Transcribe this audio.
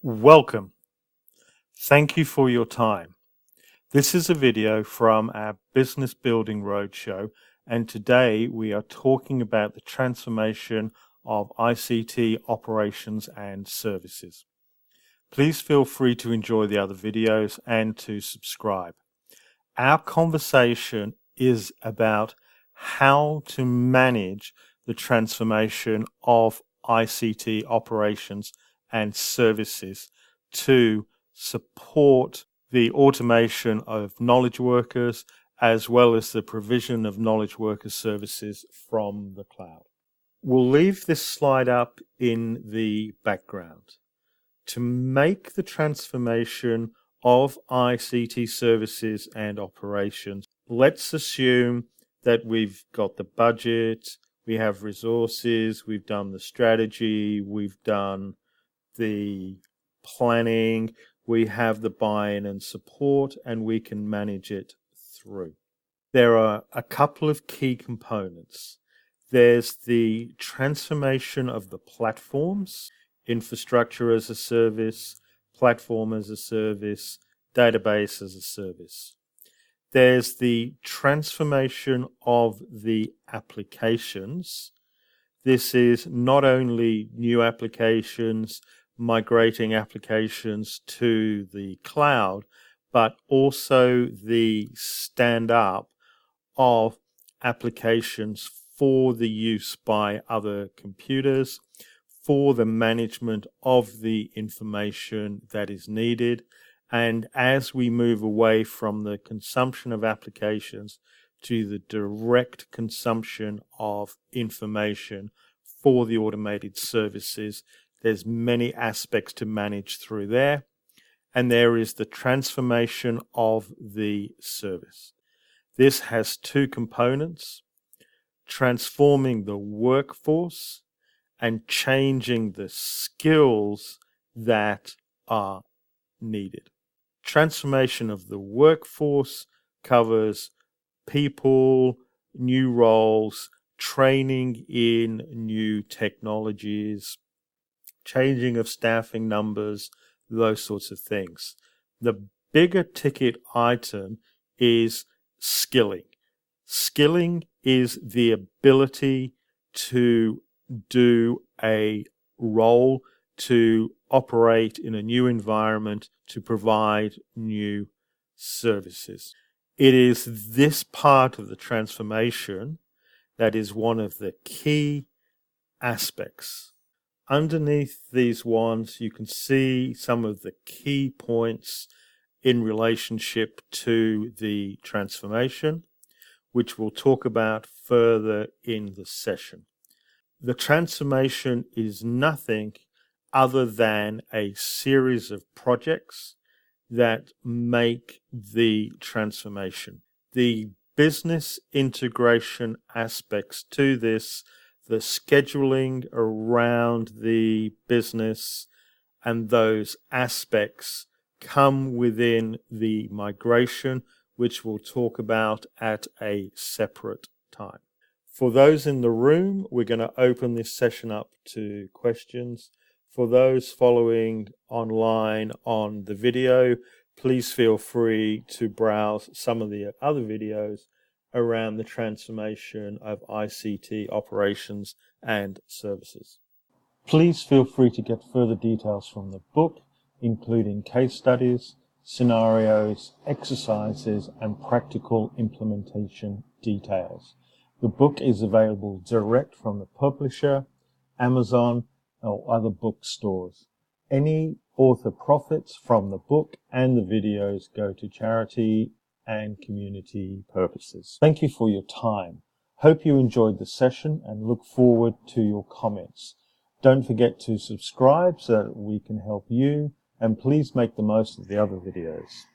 Welcome. Thank you for your time. This is a video from our Business Building Roadshow, and today we are talking about the transformation of ICT Operations and Services. Please feel free to enjoy the other videos and to subscribe. Our conversation is about how to manage the transformation of ICT Operations and Services to support the automation of knowledge workers as well as the provision of knowledge worker services from the cloud. We'll leave this slide up in the background. To make the transformation of ICT services and operations, let's assume that we've got the budget, we have resources, we've done the strategy, we've done the planning, we have the buy-in and support, and we can manage it through. There are a couple of key components. There's the transformation of the platforms, infrastructure as a service, platform as a service, database as a service. There's the transformation of the applications. This is not only new applications, migrating applications to the cloud, but also the stand-up of applications for the use by other computers, for the management of the information that is needed. And as we move away from the consumption of applications to the direct consumption of information for the automated services, there's many aspects to manage through there. And there is the transformation of the service. This has two components: transforming the workforce and changing the skills that are needed. Transformation of the workforce covers people, new roles, training in new technologies, changing of staffing numbers, those sorts of things. The bigger ticket item is skilling. Skilling is the ability to do a role, to operate in a new environment, to provide new services. It is this part of the transformation that is one of the key aspects. Underneath these ones, you can see some of the key points in relationship to the transformation, which we'll talk about further in the session. The transformation is nothing other than a series of projects that make the transformation. The business integration aspects to this, the scheduling around the business, and those aspects come within the migration, which we'll talk about at a separate time. For those in the room, we're going to open this session up to questions. For those following online on the video, please feel free to browse some of the other videos around the transformation of ICT operations and services. Please feel free to get further details from the book, including case studies, scenarios, exercises, and practical implementation details. The book is available direct from the publisher, Amazon, or other bookstores. Any author profits from the book and the videos go to charity and community purposes. Thank you for your time. Hope you enjoyed the session and look forward to your comments. Don't forget to subscribe so that we can help you, and please make the most of the other videos.